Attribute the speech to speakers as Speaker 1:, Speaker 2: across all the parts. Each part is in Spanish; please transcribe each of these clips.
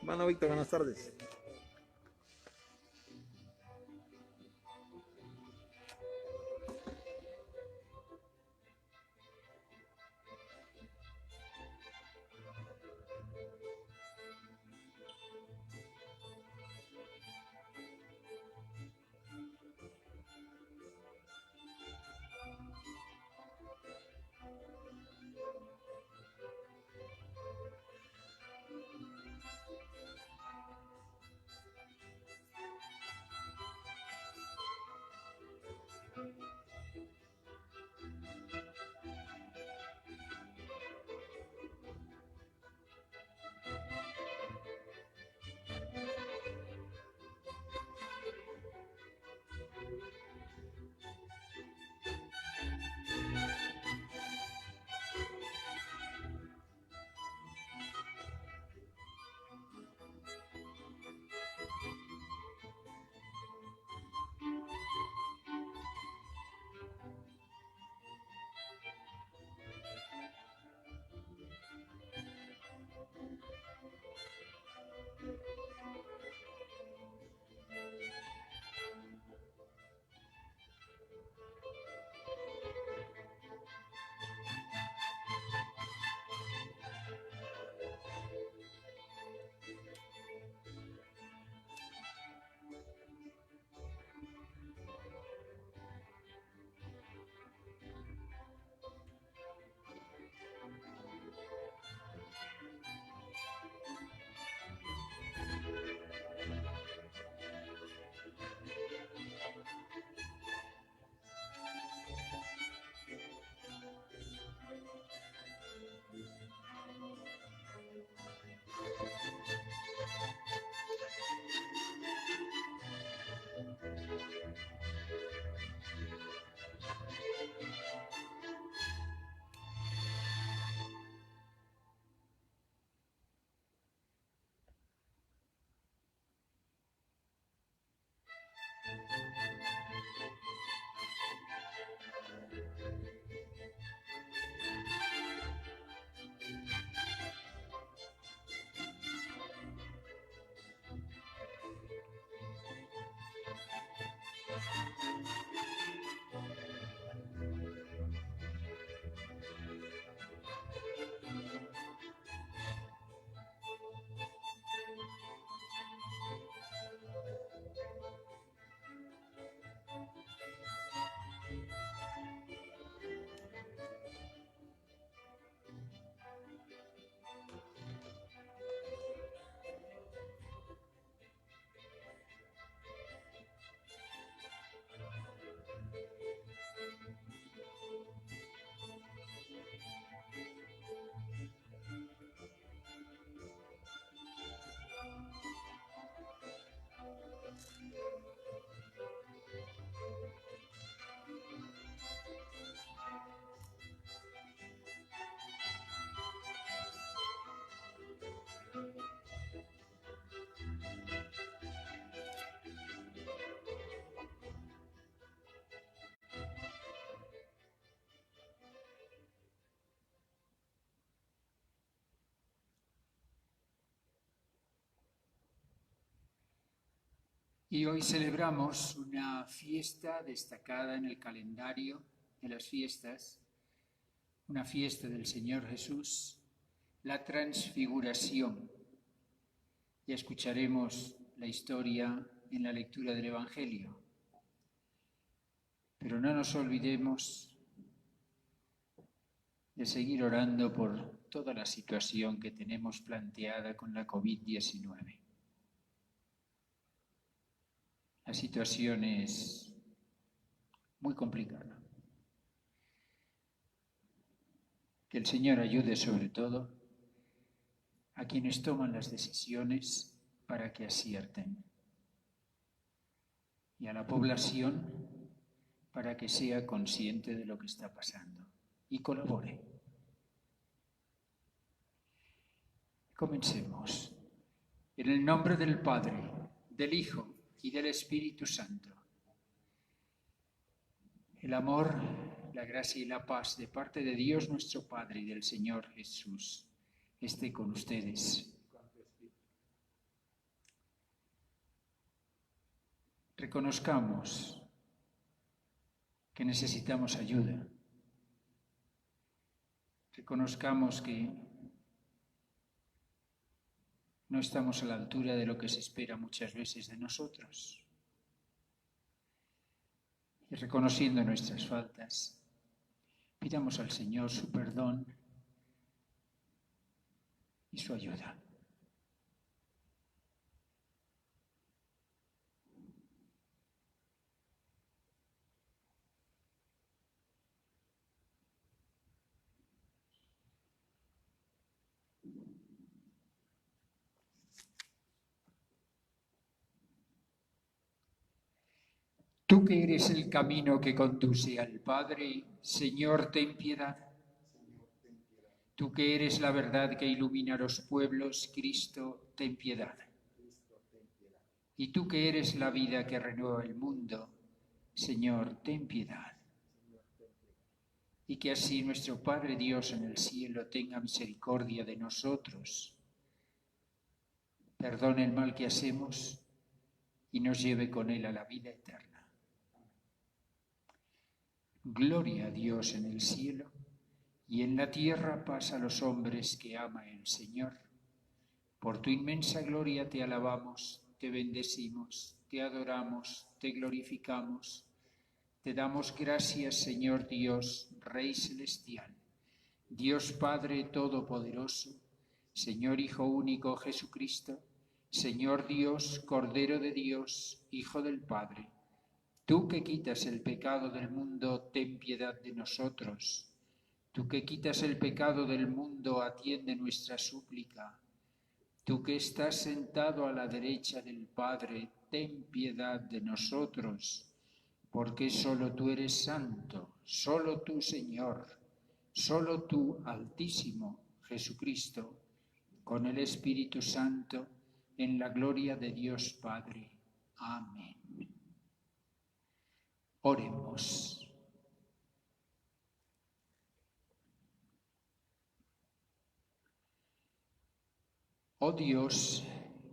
Speaker 1: Hermano Víctor, buenas tardes.
Speaker 2: Y hoy celebramos una fiesta destacada en el calendario de las fiestas, una fiesta del Señor Jesús, la Transfiguración. Ya escucharemos la historia en la lectura del Evangelio. Pero no nos olvidemos de seguir orando por toda la situación que tenemos planteada con la COVID-19. La situación es muy complicada. Que el Señor ayude sobre todo a quienes toman las decisiones para que acierten y a la población para que sea consciente de lo que está pasando y colabore. Comencemos. En el nombre del Padre, del Hijo y del Espíritu Santo. El amor, la gracia y la paz de parte de Dios nuestro Padre y del Señor Jesús esté con ustedes. Reconozcamos que necesitamos ayuda. Reconozcamos que no estamos a la altura de lo que se espera muchas veces de nosotros. Y reconociendo nuestras faltas, pidamos al Señor su perdón y su ayuda. Tú que eres el camino que conduce al Padre, Señor, ten piedad. Tú que eres la verdad que ilumina los pueblos, Cristo, ten piedad. Y tú que eres la vida que renueva el mundo, Señor, ten piedad. Y que así nuestro Padre Dios en el cielo tenga misericordia de nosotros, perdone el mal que hacemos y nos lleve con él a la vida eterna. Gloria a Dios en el cielo y en la tierra paz a los hombres que ama el Señor. Por tu inmensa gloria te alabamos, te bendecimos, te adoramos, te glorificamos. Te damos gracias, Señor Dios, Rey celestial, Dios Padre todopoderoso, Señor Hijo único Jesucristo, Señor Dios, Cordero de Dios, Hijo del Padre. Tú que quitas el pecado del mundo, ten piedad de nosotros. Tú que quitas el pecado del mundo, atiende nuestra súplica. Tú que estás sentado a la derecha del Padre, ten piedad de nosotros, porque solo tú eres santo, solo tú, Señor, solo tú, Altísimo, Jesucristo, con el Espíritu Santo, en la gloria de Dios Padre. Amén. Oremos. Oh Dios,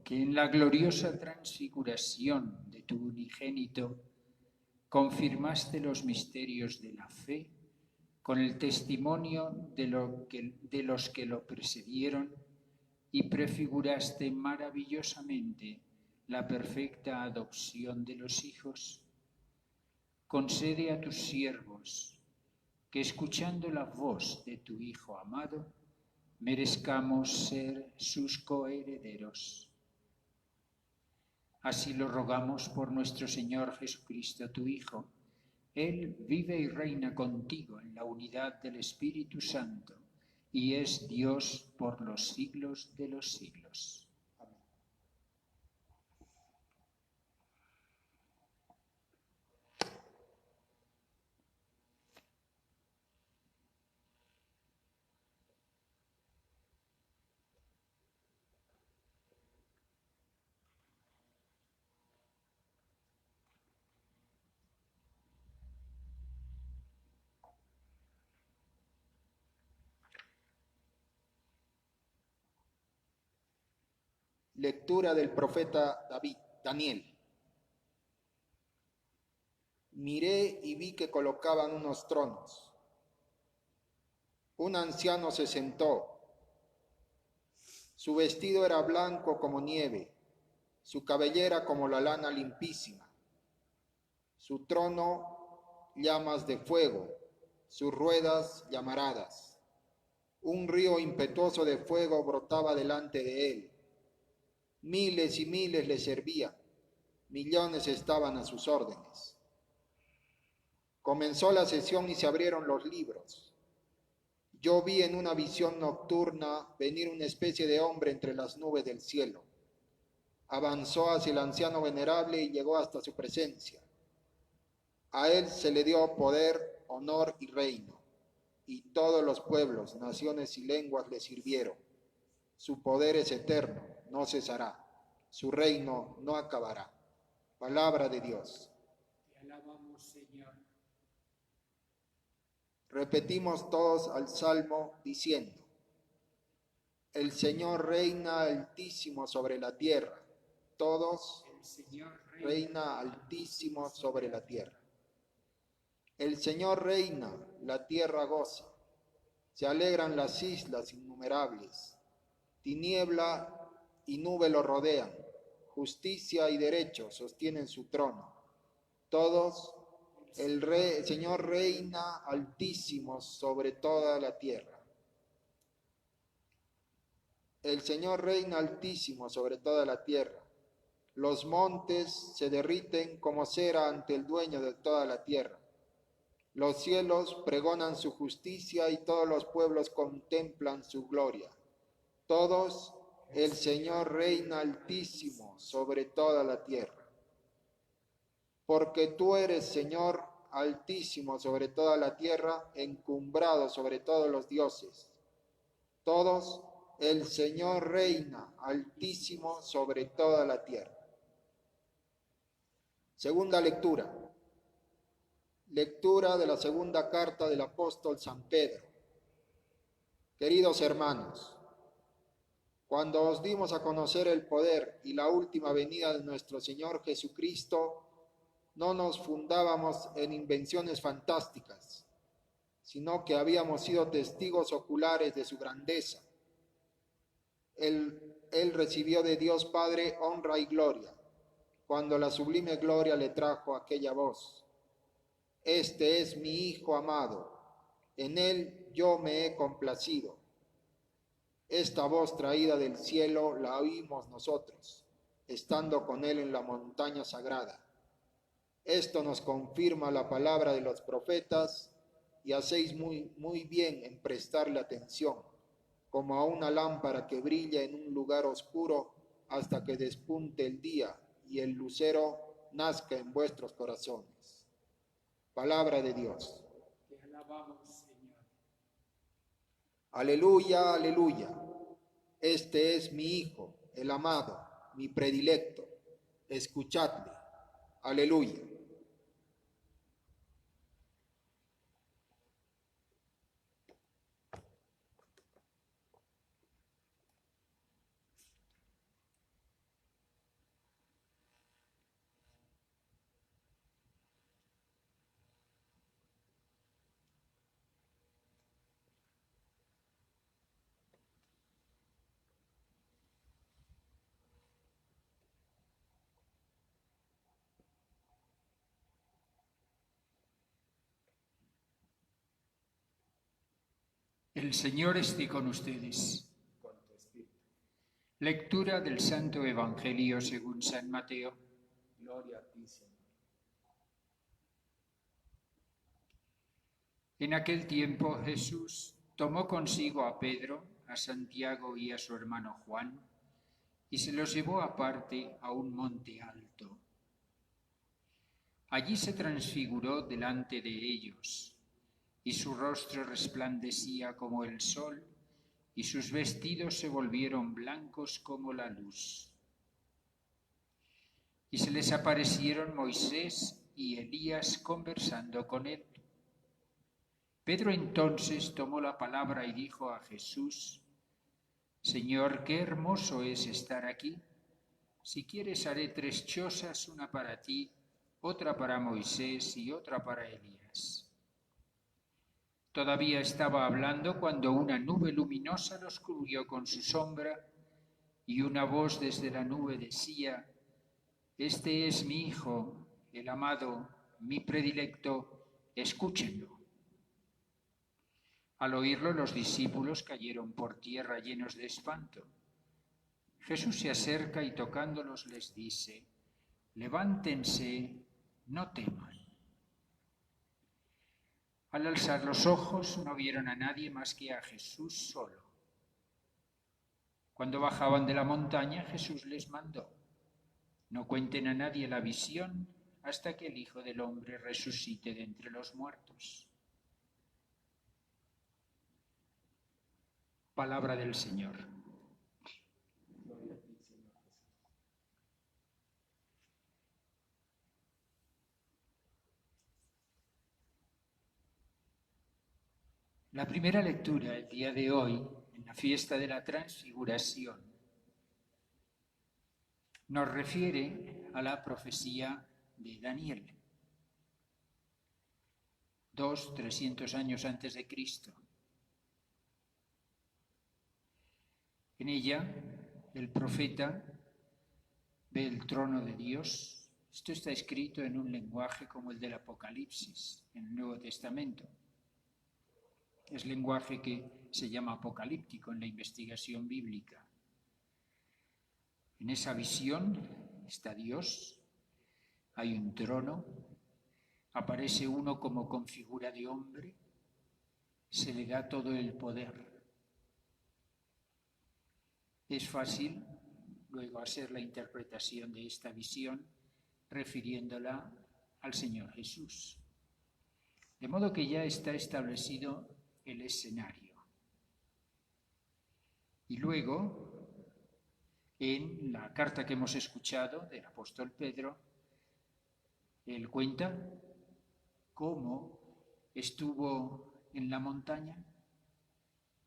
Speaker 2: que en la gloriosa transfiguración de tu unigénito confirmaste los misterios de la fe con el testimonio de los que lo precedieron y prefiguraste maravillosamente la perfecta adopción de los hijos, concede a tus siervos que, escuchando la voz de tu Hijo amado, merezcamos ser sus coherederos. Así lo rogamos por nuestro Señor Jesucristo, tu Hijo. Él vive y reina contigo en la unidad del Espíritu Santo y es Dios por los siglos de los siglos.
Speaker 1: Lectura del profeta Daniel. Miré y vi que colocaban unos tronos. Un anciano se sentó. Su vestido era blanco como nieve, su cabellera como la lana limpísima. Su trono llamas de fuego, sus ruedas llamaradas. Un río impetuoso de fuego brotaba delante de él. Miles y miles le servían, millones estaban a sus órdenes. Comenzó la sesión y se abrieron los libros. Yo vi en una visión nocturna venir una especie de hombre entre las nubes del cielo. Avanzó hacia el anciano venerable y llegó hasta su presencia. A él se le dio poder, honor y reino, y todos los pueblos, naciones y lenguas le sirvieron. Su poder es eterno, no cesará. Su reino no acabará. Palabra de Dios.
Speaker 2: Te alabamos, Señor.
Speaker 1: Repetimos todos al Salmo diciendo: El Señor reina altísimo sobre la tierra. Todos:
Speaker 2: Señor
Speaker 1: reina altísimo sobre la tierra. El Señor reina, la tierra goza, se alegran las islas innumerables, tiniebla y nube lo rodean, justicia y derecho sostienen su trono. Todos, el Señor reina altísimo sobre toda la tierra. El Señor reina altísimo sobre toda la tierra. Los montes se derriten como cera ante el dueño de toda la tierra. Los cielos pregonan su justicia y todos los pueblos contemplan su gloria. Todos, el Señor reina altísimo sobre toda la tierra. Porque tú eres, Señor, altísimo sobre toda la tierra, encumbrado sobre todos los dioses. Todos, el Señor reina altísimo sobre toda la tierra. Segunda lectura. Lectura de la segunda carta del apóstol San Pedro. Queridos hermanos, cuando os dimos a conocer el poder y la última venida de nuestro Señor Jesucristo, no nos fundábamos en invenciones fantásticas, sino que habíamos sido testigos oculares de su grandeza. Él recibió de Dios Padre honra y gloria, cuando la sublime gloria le trajo aquella voz: Este es mi Hijo amado, en él yo me he complacido. Esta voz traída del cielo la oímos nosotros, estando con él en la montaña sagrada. Esto nos confirma la palabra de los profetas, y hacéis muy bien en prestarle atención, como a una lámpara que brilla en un lugar oscuro hasta que despunte el día y el lucero nazca en vuestros corazones. Palabra de Dios.
Speaker 2: Te alabamos, Señor.
Speaker 1: Aleluya, aleluya. Este es mi Hijo, el amado, mi predilecto. Escuchadle. Aleluya.
Speaker 2: El Señor esté con ustedes. Lectura del Santo Evangelio según San Mateo.
Speaker 1: Gloria a ti, Señor.
Speaker 2: En aquel tiempo Jesús tomó consigo a Pedro, a Santiago y a su hermano Juan, y se los llevó aparte a un monte alto. Allí se transfiguró delante de ellos, y su rostro resplandecía como el sol, y sus vestidos se volvieron blancos como la luz. Y se les aparecieron Moisés y Elías conversando con él. Pedro entonces tomó la palabra y dijo a Jesús: Señor, qué hermoso es estar aquí. Si quieres haré 3 chozas, una para ti, otra para Moisés y otra para Elías. Todavía estaba hablando cuando una nube luminosa los cubrió con su sombra, y una voz desde la nube decía: Este es mi Hijo, el amado, mi predilecto, escúchenlo. Al oírlo, los discípulos cayeron por tierra llenos de espanto. Jesús se acerca y tocándolos les dice: Levántense, no teman. Al alzar los ojos no vieron a nadie más que a Jesús solo. Cuando bajaban de la montaña, Jesús les mandó: No cuenten a nadie la visión hasta que el Hijo del Hombre resucite de entre los muertos. Palabra del Señor. La primera lectura el día de hoy, en la fiesta de la Transfiguración, nos refiere a la profecía de Daniel, 300 años antes de Cristo. En ella, el profeta ve el trono de Dios. Esto está escrito en un lenguaje como el del Apocalipsis, en el Nuevo Testamento. Es lenguaje que se llama apocalíptico en la investigación bíblica. En esa visión está Dios, hay un trono, aparece uno como con figura de hombre, se le da todo el poder. Es fácil luego hacer la interpretación de esta visión refiriéndola al Señor Jesús. De modo que ya está establecido el escenario. Y luego, en la carta que hemos escuchado del apóstol Pedro, él cuenta cómo estuvo en la montaña,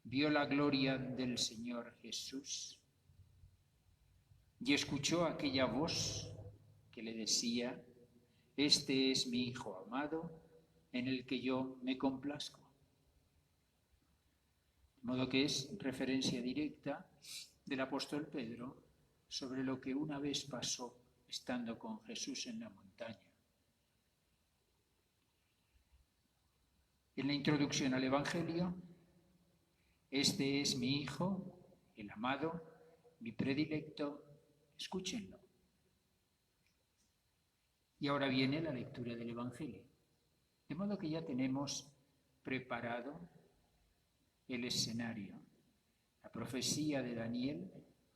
Speaker 2: vio la gloria del Señor Jesús y escuchó aquella voz que le decía: este es mi Hijo amado, en el que yo me complazco. De modo que es referencia directa del apóstol Pedro sobre lo que una vez pasó estando con Jesús en la montaña. En la introducción al Evangelio, este es mi Hijo, el amado, mi predilecto, escúchenlo. Y ahora viene la lectura del Evangelio. De modo que ya tenemos preparado el escenario. La profecía de Daniel,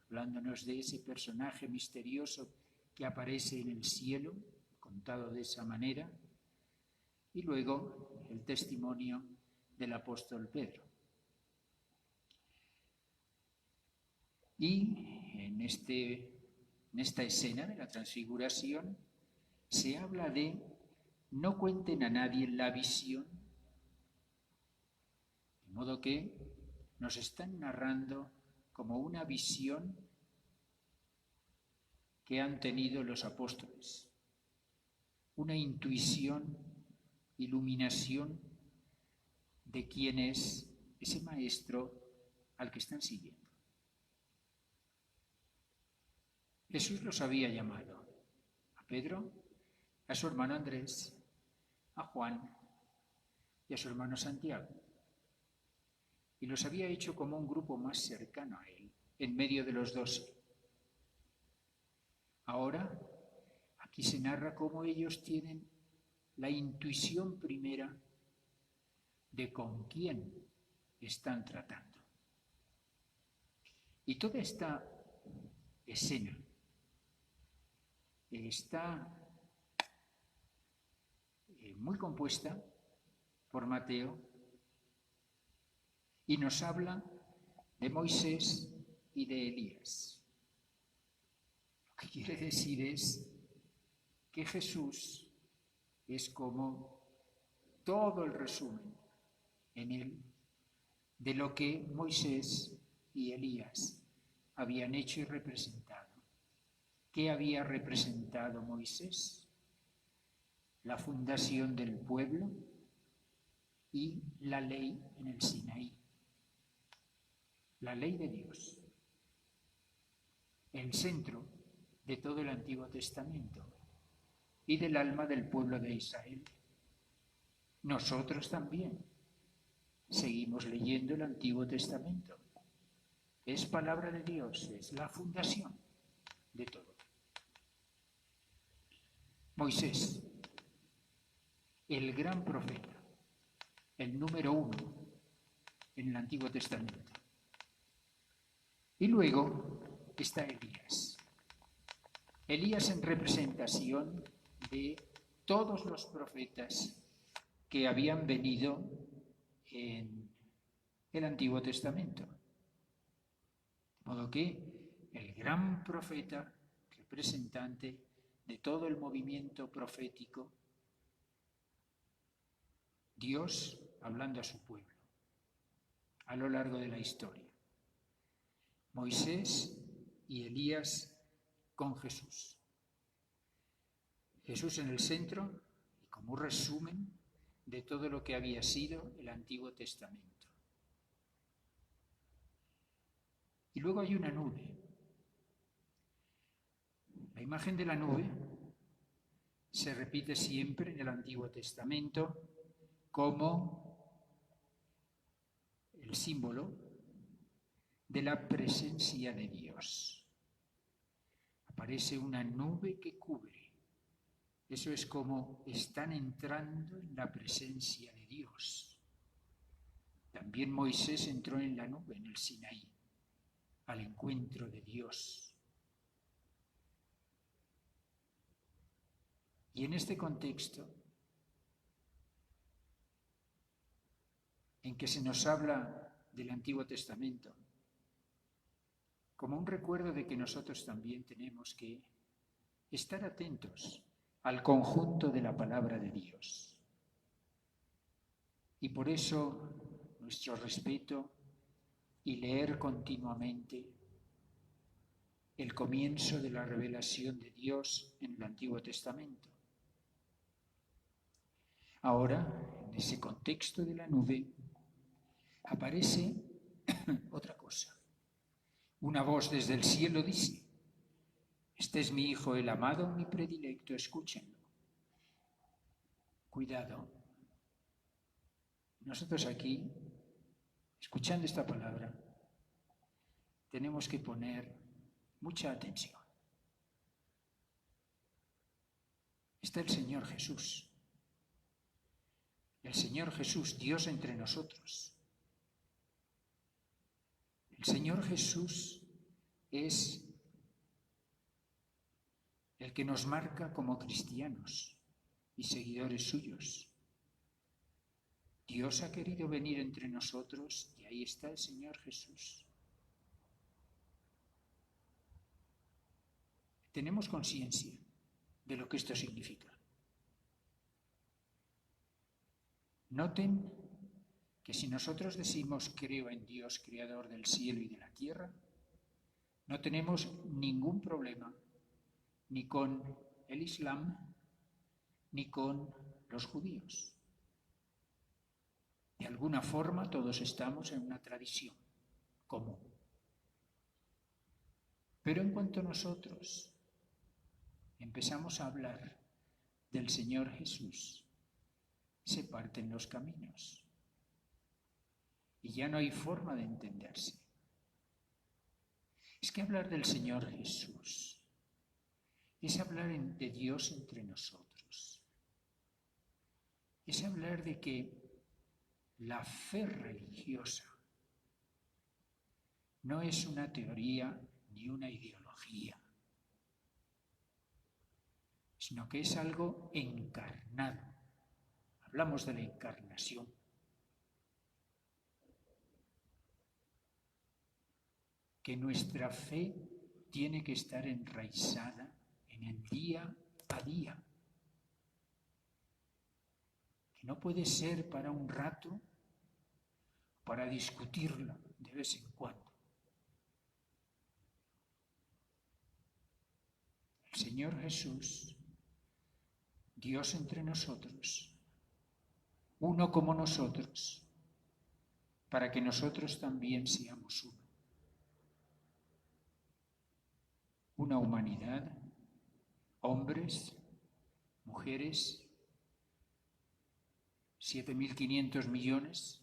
Speaker 2: hablándonos de ese personaje misterioso que aparece en el cielo, contado de esa manera, y luego el testimonio del apóstol Pedro. Y en esta escena de la transfiguración se habla de no cuenten a nadie la visión, de modo que nos están narrando como una visión que han tenido los apóstoles, una intuición, iluminación de quién es ese maestro al que están siguiendo. Jesús los había llamado a Pedro, a su hermano Andrés, a Juan y a su hermano Santiago. Y los había hecho como un grupo más cercano a él, en medio de los 12. Ahora, aquí se narra cómo ellos tienen la intuición primera de con quién están tratando. Y toda esta escena está muy compuesta por Mateo y nos habla de Moisés y de Elías. Lo que quiere decir es que Jesús es como todo el resumen en él de lo que Moisés y Elías habían hecho y representado. ¿Qué había representado Moisés? La fundación del pueblo y la ley en el Sinaí. La ley de Dios, el centro de todo el Antiguo Testamento y del alma del pueblo de Israel. Nosotros también seguimos leyendo el Antiguo Testamento. Es palabra de Dios, es la fundación de todo. Moisés, el gran profeta, el número 1 en el Antiguo Testamento. Y luego está Elías. Elías en representación de todos los profetas que habían venido en el Antiguo Testamento. De modo que el gran profeta, representante de todo el movimiento profético, Dios hablando a su pueblo a lo largo de la historia. Moisés y Elías con Jesús. Jesús en el centro y como un resumen de todo lo que había sido el Antiguo Testamento. Y luego hay una nube. La imagen de la nube se repite siempre en el Antiguo Testamento como el símbolo de la presencia de Dios. Aparece una nube que cubre. Eso es como están entrando en la presencia de Dios. También Moisés entró en la nube, en el Sinaí, al encuentro de Dios. Y en este contexto, en que se nos habla del Antiguo Testamento, como un recuerdo de que nosotros también tenemos que estar atentos al conjunto de la palabra de Dios. Y por eso nuestro respeto y leer continuamente el comienzo de la revelación de Dios en el Antiguo Testamento. Ahora, en ese contexto de la nube, aparece otra cosa. Una voz desde el cielo dice: este es mi Hijo, el amado, mi predilecto, escúchenlo. Cuidado. Nosotros aquí, escuchando esta palabra, tenemos que poner mucha atención. Está el Señor Jesús. El Señor Jesús, Dios entre nosotros. El Señor Jesús es el que nos marca como cristianos y seguidores suyos. Dios ha querido venir entre nosotros y ahí está el Señor Jesús. Tenemos conciencia de lo que esto significa. Noten que si nosotros decimos creo en Dios, creador del cielo y de la tierra, no tenemos ningún problema ni con el Islam ni con los judíos. De alguna forma todos estamos en una tradición común. Pero en cuanto nosotros empezamos a hablar del Señor Jesús, se parten los caminos y ya no hay forma de entenderse. Es que hablar del Señor Jesús es hablar de Dios entre nosotros. Es hablar de que la fe religiosa no es una teoría ni una ideología, sino que es algo encarnado. Hablamos de la encarnación. Que nuestra fe tiene que estar enraizada en el día a día. Que no puede ser para un rato, para discutirla de vez en cuando. El Señor Jesús, Dios entre nosotros, uno como nosotros, para que nosotros también seamos uno. Una humanidad, hombres, mujeres, 7.500 millones,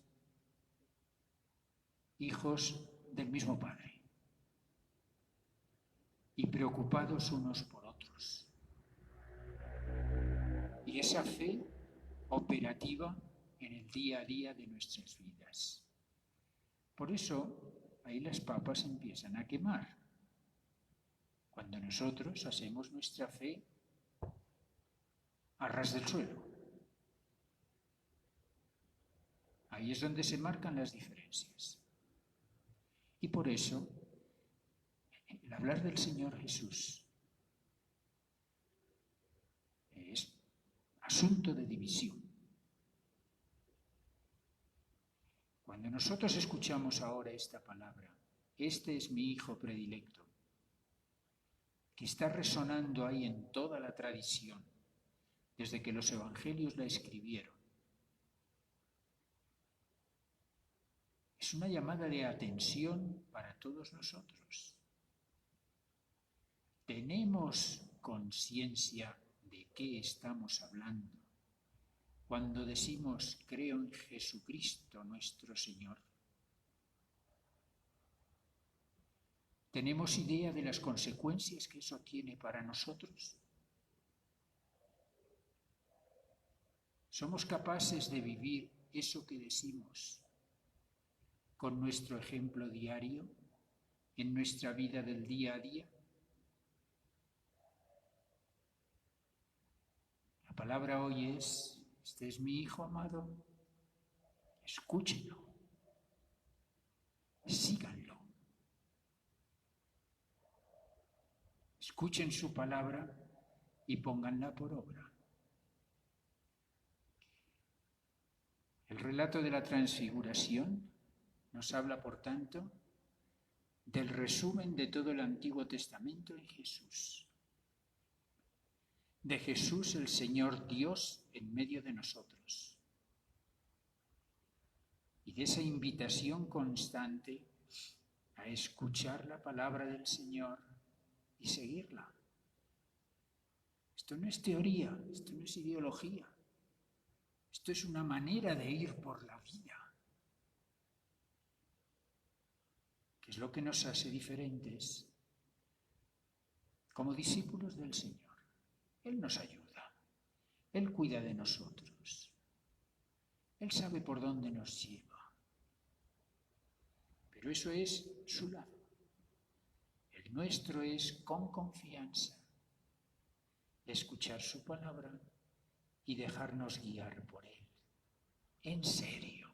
Speaker 2: hijos del mismo Padre, y preocupados unos por otros. Y esa fe operativa en el día a día de nuestras vidas. Por eso, ahí las papas empiezan a quemar. Cuando nosotros hacemos nuestra fe a ras del suelo. Ahí es donde se marcan las diferencias. Y por eso, el hablar del Señor Jesús es asunto de división. Cuando nosotros escuchamos ahora esta palabra, este es mi Hijo predilecto, que está resonando ahí en toda la tradición, desde que los evangelios la escribieron. Es una llamada de atención para todos nosotros. ¿Tenemos conciencia de qué estamos hablando cuando decimos creo en Jesucristo nuestro Señor? ¿Tenemos idea de las consecuencias que eso tiene para nosotros? ¿Somos capaces de vivir eso que decimos con nuestro ejemplo diario, en nuestra vida del día a día? La palabra hoy es: este es mi Hijo amado, escúchenlo, síganlo. Escuchen su palabra y pónganla por obra. El relato de la transfiguración nos habla, por tanto, del resumen de todo el Antiguo Testamento en Jesús. De Jesús, el Señor Dios, en medio de nosotros. Y de esa invitación constante a escuchar la palabra del Señor y seguirla. Esto no es teoría, esto no es ideología. Esto es una manera de ir por la vida, que es lo que nos hace diferentes como discípulos del Señor. Él nos ayuda, Él cuida de nosotros, Él sabe por dónde nos lleva, pero eso es su lado. El nuestro es con confianza escuchar su palabra y dejarnos guiar por Él. En serio.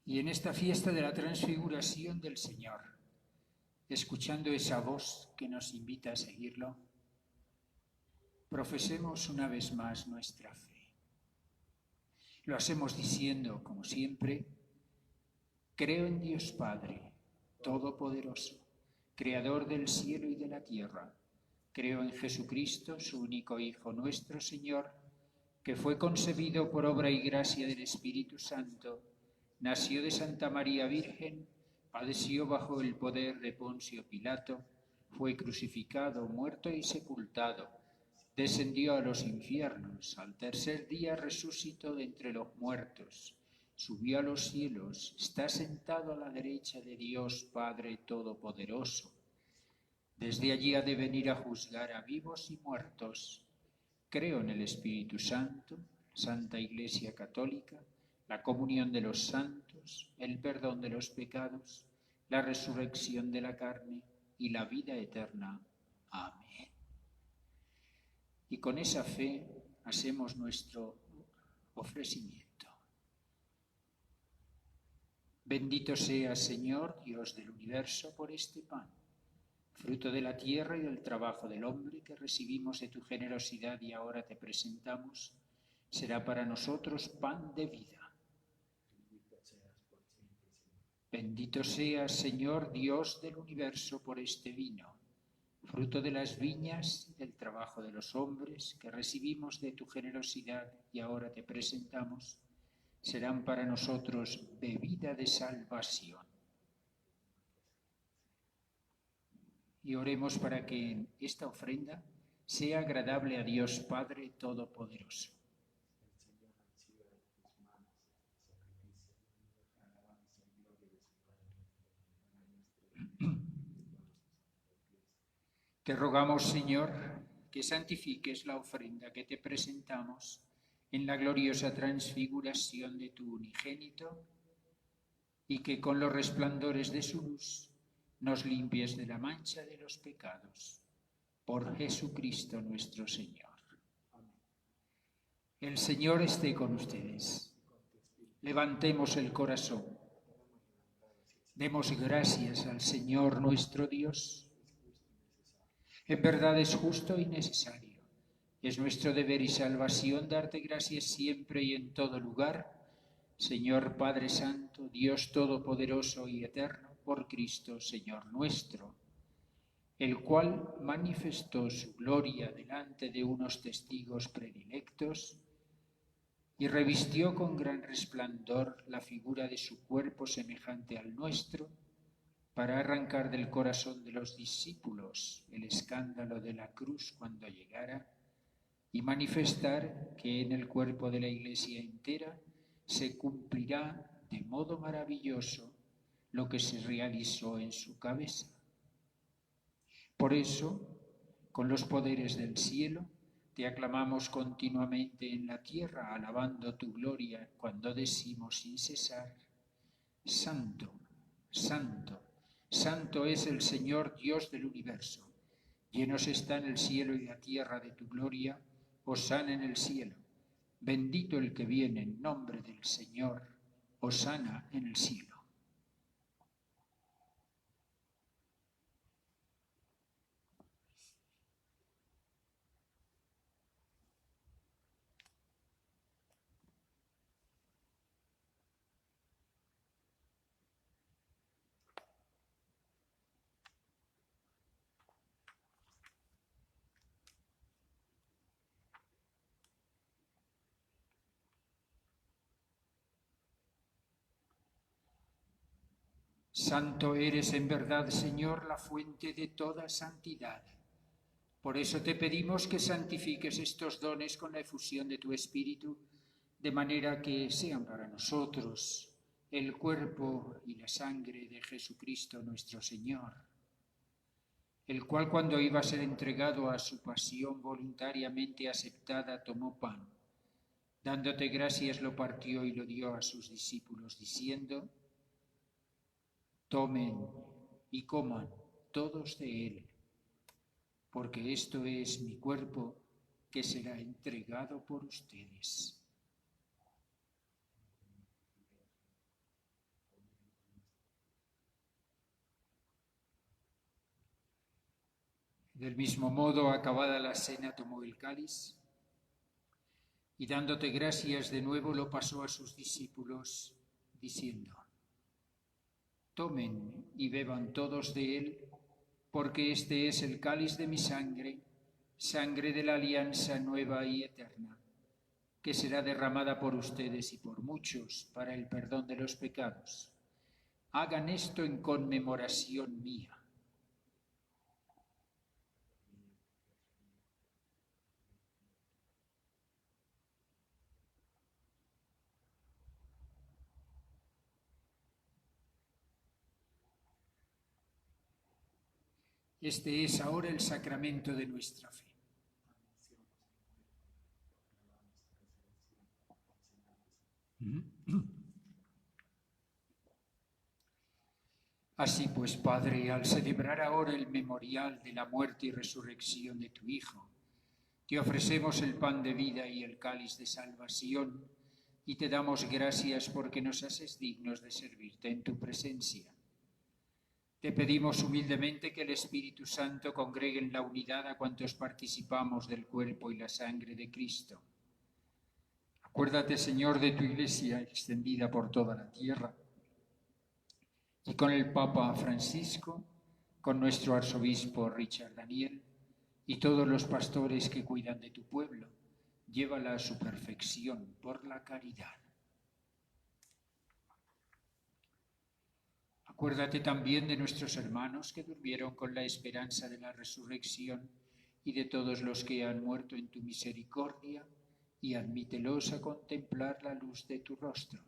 Speaker 2: Y en esta fiesta de la transfiguración del Señor, escuchando esa voz que nos invita a seguirlo, profesemos una vez más nuestra fe. Lo hacemos diciendo, como siempre, creo en Dios Padre, Todopoderoso, Creador del cielo y de la tierra. Creo en Jesucristo, su único Hijo, nuestro Señor, que fue concebido por obra y gracia del Espíritu Santo, nació de Santa María Virgen, padeció bajo el poder de Poncio Pilato, fue crucificado, muerto y sepultado, descendió a los infiernos, al tercer día resucitó de entre los muertos, subió a los cielos, está sentado a la derecha de Dios Padre Todopoderoso. Desde allí ha de venir a juzgar a vivos y muertos. Creo en el Espíritu Santo, Santa Iglesia Católica, la comunión de los santos, el perdón de los pecados, la resurrección de la carne y la vida eterna. Amén. Y con esa fe hacemos nuestro ofrecimiento. Bendito seas, Señor, Dios del universo, por este pan, fruto de la tierra y del trabajo del hombre que recibimos de tu generosidad y ahora te presentamos, será para nosotros pan de vida. Bendito seas, Señor, Dios del universo, por este vino, fruto de las viñas y del trabajo de los hombres que recibimos de tu generosidad y ahora te presentamos, serán para nosotros bebida de salvación. Y oremos para que esta ofrenda sea agradable a Dios Padre Todopoderoso. Te rogamos, Señor, que santifiques la ofrenda que te presentamos en la gloriosa transfiguración de tu unigénito y que con los resplandores de su luz nos limpies de la mancha de los pecados. Por Jesucristo nuestro Señor. El Señor esté con ustedes. Levantemos el corazón. Demos gracias al Señor nuestro Dios. En verdad es justo y necesario. Es nuestro deber y salvación darte gracias siempre y en todo lugar, Señor Padre Santo, Dios Todopoderoso y Eterno, por Cristo, Señor nuestro, el cual manifestó su gloria delante de unos testigos predilectos y revistió con gran resplandor la figura de su cuerpo semejante al nuestro, para arrancar del corazón de los discípulos el escándalo de la cruz cuando llegara y manifestar que en el cuerpo de la Iglesia entera se cumplirá de modo maravilloso lo que se realizó en su cabeza. Por eso, con los poderes del cielo, te aclamamos continuamente en la tierra, alabando tu gloria cuando decimos sin cesar: Santo, Santo, Santo es el Señor Dios del universo. Llenos están el cielo y la tierra de tu gloria. Hosana en el cielo. Bendito el que viene en nombre del Señor. Hosana en el cielo. Santo eres en verdad, Señor, la fuente de toda santidad. Por eso te pedimos que santifiques estos dones con la efusión de tu Espíritu, de manera que sean para nosotros el cuerpo y la sangre de Jesucristo nuestro Señor, el cual cuando iba a ser entregado a su pasión voluntariamente aceptada, tomó pan. Dándote gracias lo partió y lo dio a sus discípulos, diciendo: Tomen y coman todos de él, porque esto es mi cuerpo que será entregado por ustedes. Del mismo modo, acabada la cena, tomó el cáliz y dándote gracias de nuevo lo pasó a sus discípulos, diciendo: Tomen y beban todos de él, porque este es el cáliz de mi sangre, sangre de la alianza nueva y eterna, que será derramada por ustedes y por muchos para el perdón de los pecados. Hagan esto en conmemoración mía. Este es ahora el sacramento de nuestra fe. Así pues, Padre, al celebrar ahora el memorial de la muerte y resurrección de tu Hijo, te ofrecemos el pan de vida y el cáliz de salvación, y te damos gracias porque nos haces dignos de servirte en tu presencia. Te pedimos humildemente que el Espíritu Santo congregue en la unidad a cuantos participamos del cuerpo y la sangre de Cristo. Acuérdate, Señor, de tu Iglesia extendida por toda la tierra, y con el Papa Francisco, con nuestro arzobispo Richard Daniel y todos los pastores que cuidan de tu pueblo, llévala a su perfección por la caridad. Acuérdate también de nuestros hermanos que durmieron con la esperanza de la resurrección y de todos los que han muerto en tu misericordia, y admítelos a contemplar la luz de tu rostro.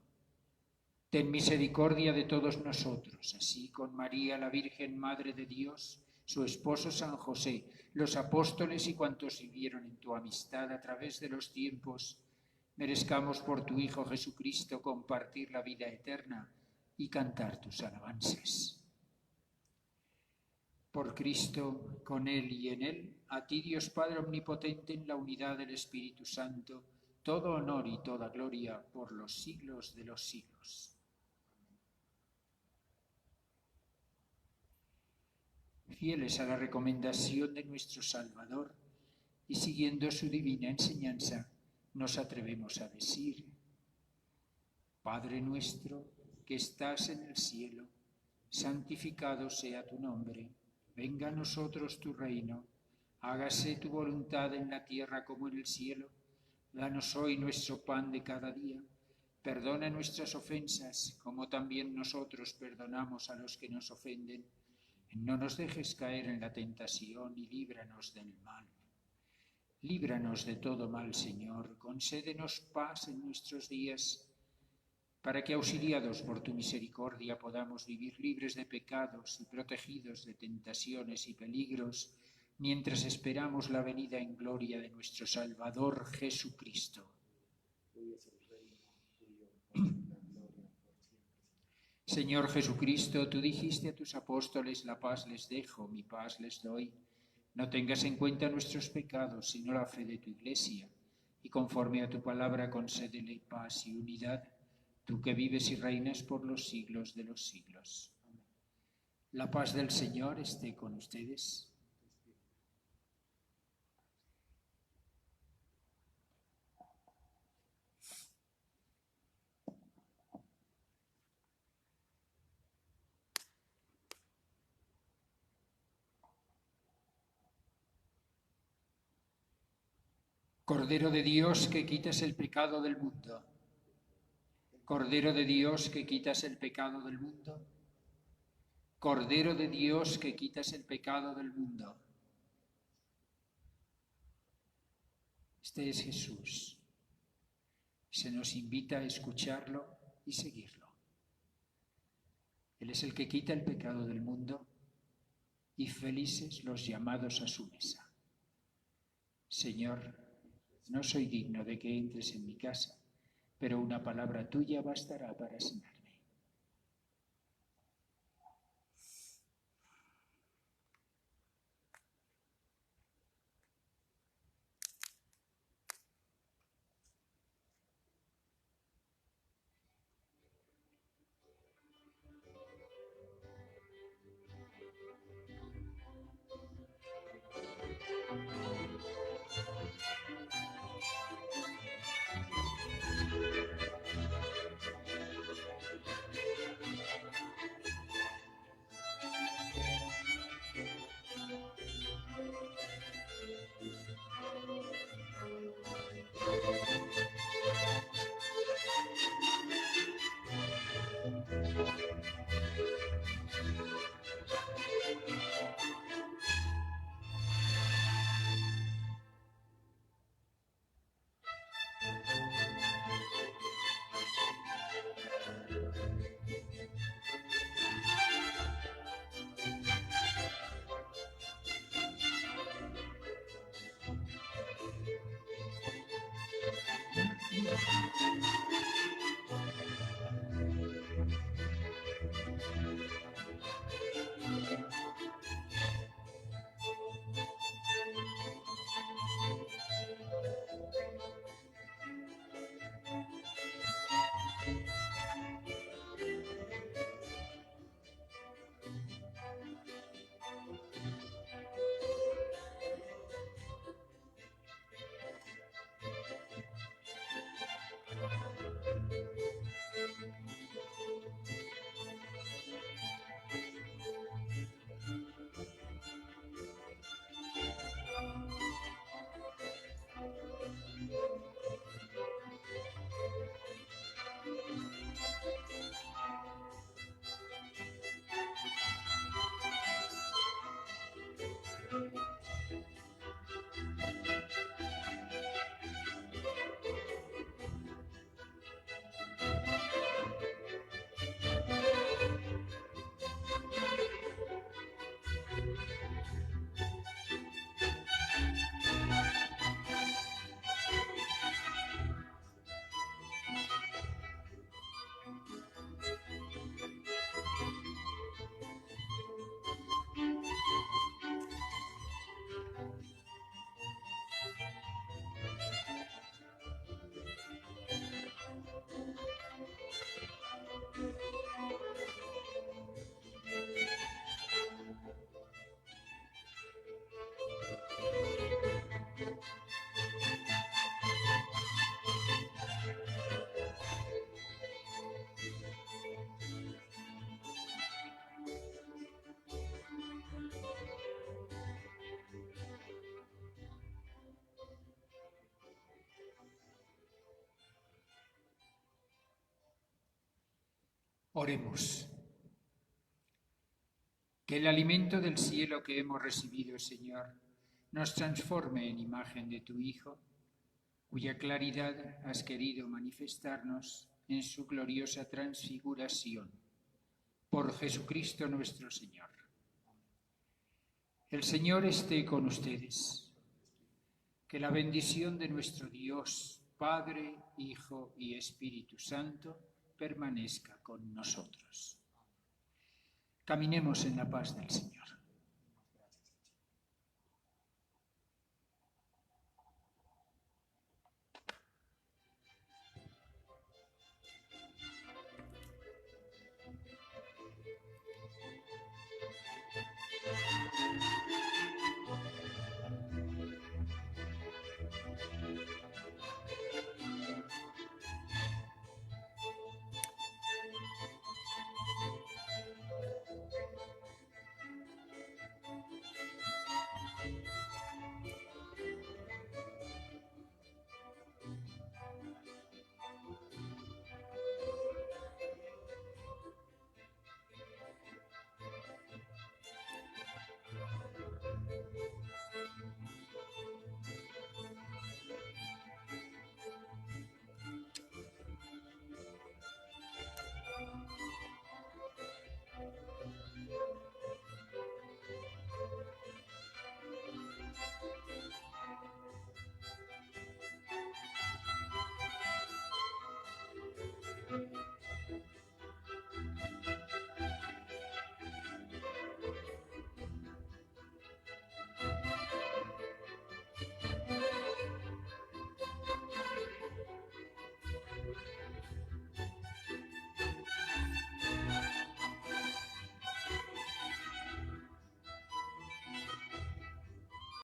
Speaker 2: Ten misericordia de todos nosotros, así con María, la Virgen Madre de Dios, su esposo San José, los apóstoles y cuantos vivieron en tu amistad a través de los tiempos, merezcamos por tu Hijo Jesucristo compartir la vida eterna y cantar tus alabanzas. Por Cristo, con Él y en Él, a ti Dios Padre Omnipotente, en la unidad del Espíritu Santo, todo honor y toda gloria por los siglos de los siglos. Fieles a la recomendación de nuestro Salvador y siguiendo su divina enseñanza, nos atrevemos a decir: Padre nuestro que estás en el cielo, santificado sea tu nombre, venga a nosotros tu reino, hágase tu voluntad en la tierra como en el cielo. Danos hoy nuestro pan de cada día, perdona nuestras ofensas, como también nosotros perdonamos a los que nos ofenden. No nos dejes caer en la tentación y líbranos del mal. Líbranos de todo mal, Señor, concédenos paz en nuestros días, para que, auxiliados por tu misericordia, podamos vivir libres de pecados y protegidos de tentaciones y peligros, mientras esperamos la venida en gloria de nuestro Salvador Jesucristo. Señor Jesucristo, tú dijiste a tus apóstoles: la paz les dejo, mi paz les doy. No tengas en cuenta nuestros pecados, sino la fe de tu Iglesia, y conforme a tu palabra concédele paz y unidad, tú que vives y reinas por los siglos de los siglos. La paz del Señor esté con ustedes. Cordero de Dios, que quitas el pecado del mundo. Cordero de Dios, que quitas el pecado del mundo. Cordero de Dios, que quitas el pecado del mundo. Este es Jesús. Se nos invita a escucharlo y seguirlo. Él es el que quita el pecado del mundo, y felices los llamados a su mesa. Señor, no soy digno de que entres en mi casa, pero una palabra tuya bastará para sanarme. Oremos. Que el alimento del cielo que hemos recibido, Señor, nos transforme en imagen de tu Hijo, cuya claridad has querido manifestarnos en su gloriosa transfiguración. Por Jesucristo nuestro Señor. El Señor esté con ustedes. Que la bendición de nuestro Dios, Padre, Hijo y Espíritu Santo, permanezca con nosotros. Caminemos en la paz del Señor.